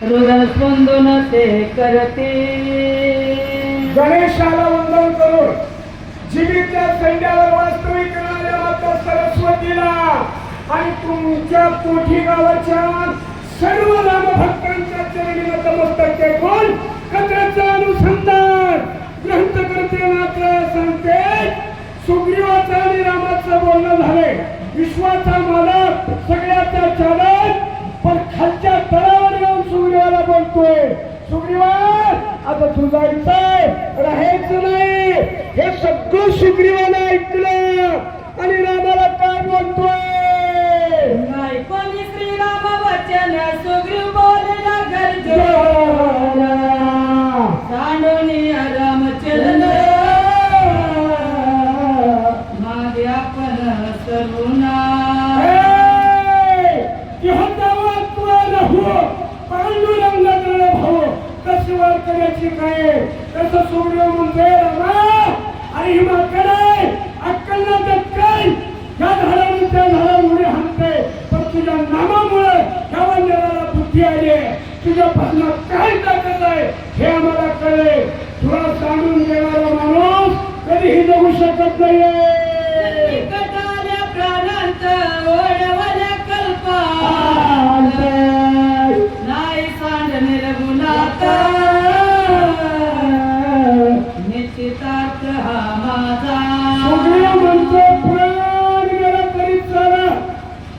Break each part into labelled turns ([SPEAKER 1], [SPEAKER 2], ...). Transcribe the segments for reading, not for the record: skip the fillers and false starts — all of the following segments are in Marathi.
[SPEAKER 1] हृदय स्पंदन ते करते
[SPEAKER 2] गणेशाला वंदन करून जीवितच्या सैन्यावर वास्तविक करणाऱ्या माता सरस्वतीला आणि तुमच्या कोठी गावाच्या सर्व रामभक्तांच्या चरणी नतमस्तक टेकून कथेचं अनुसंधान ग्रंथ करते मात्र सांगते सुग्रीवाचा आणि रामाचं बोलणं झाले. विश्वाचा मालक सगळ्याचा चालक पण खालच्या तळावर येऊन सुग्रीवाला बोलतोय, सुग्रीवा आता तू जायचंय, राहायचं नाही. हे सगळं सुग्रीवाला ऐकलं आणि रामाला काय बोलतोय,
[SPEAKER 1] नाही कोणी श्रीराम वचन सुग्रीव बोलला गरजेला सांडोनी रामचरण मागे आपण सरुना
[SPEAKER 2] पांडुरंगाकडे भाऊ कसं वर करायची काय कसं सुग्रीव म्हणतोय रामा आणि हिमाकडे अक्कलला दक्कल या झाडाने त्या झाडामुळे हाणते पण तुझ्या नामामुळे या वंदनाला बुद्धी आली, तुझ्या भाषणात काय ताकद आहे हे आम्हाला कळले. तुला सांगून देणारा माणूस कधीही जगू शकत नाहीये.
[SPEAKER 1] प्राणांत ओढवल्या कल्पा नाही सांड निर्गुणात निश्चितार्थ हा माझा.
[SPEAKER 2] सुग्रीव म्हणतो प्राण गेला तरी चाला,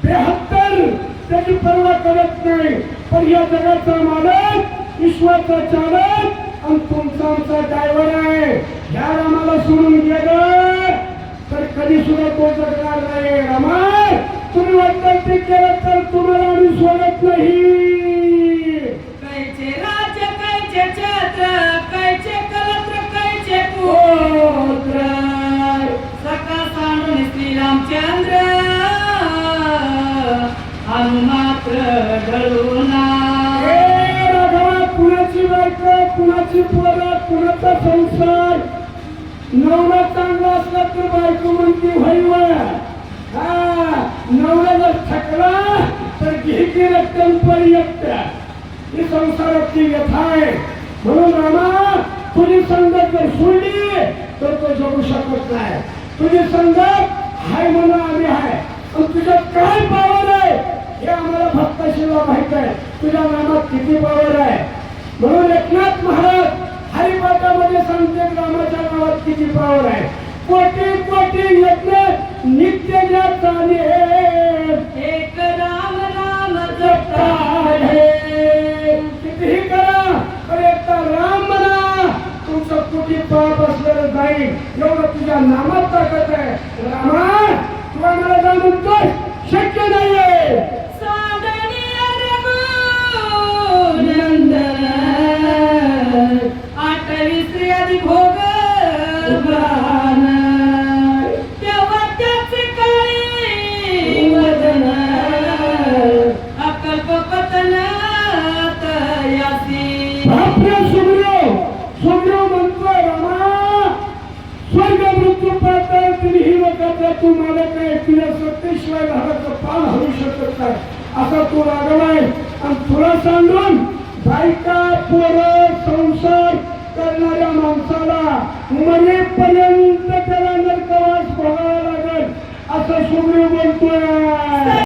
[SPEAKER 2] 72 त्याची पर्वा करत नाही. पण या जगाचा मालक विश्वाचा चालक आणि तुमचा आमचा ड्रायव्हर आहे. या रामाला सोडून गेलं तर कधी सुद्धा तो जगणार नाही. रामा तुम्ही वाटतं ते केलं तर तुम्हाला आम्ही सोडत नाही.
[SPEAKER 1] कैचे राज्य कैचे छत्र कैचे कलत्र कैचे पुत्र सका सांडून श्रीरामचंद्र अनुमात्र ढळूना.
[SPEAKER 2] कुणाची बायको कुणाची पोरं कुणाचा संसार नवरा चांगला असला तर बायको म्हणते व्हायवा, नवरा जर थकला तर घे रक्कम पर्यंत. ही संसाराची व्यथा आहे. म्हणून रामा तुझी संगत जर सोडली तर तो जगू शकत नाही. तुझी संगत हाय म्हणून आम्ही आहे पण तुझ्यात काय पावर आहे हे आम्हाला भक्तशिला माहित आहे. तुझ्या नामात किती पावर आहे. म्हणून एकनाथ महाराज हरिपाठामध्ये सांगते रामाच्या नावात किती पावर आहे. कोटी कोटी यज्ञ नित्य चाले
[SPEAKER 1] एक राम राम जपता
[SPEAKER 2] आहे. कितीही करा पण एकदा राम म्हणा तुमचं कुठे पाप असलेलं जाईल. एवढं तुझ्या नामात ताकद आहे. रामा तुला मला जा म्हणतोय शक्य नाहीये.
[SPEAKER 1] आठवी आधी भोग तेव्हा त्याचे काही वदन अकल्प पतन यासी.
[SPEAKER 2] सुग्रीव म्हणतोय रामा स्वर्ग मृत्यू पाहताय तुम्ही ही लोकांचा तू मला काय तुझ्या सत्तेशिवाय घराचं पान हलू शकत नाही असा तू रागवाय. आणि तुला सांगून बायका पोरं संसार करणाऱ्या माणसाला मरेपर्यंत त्याला नरकवास भोगावा लागेल असं सुग्रीव बोलतोय.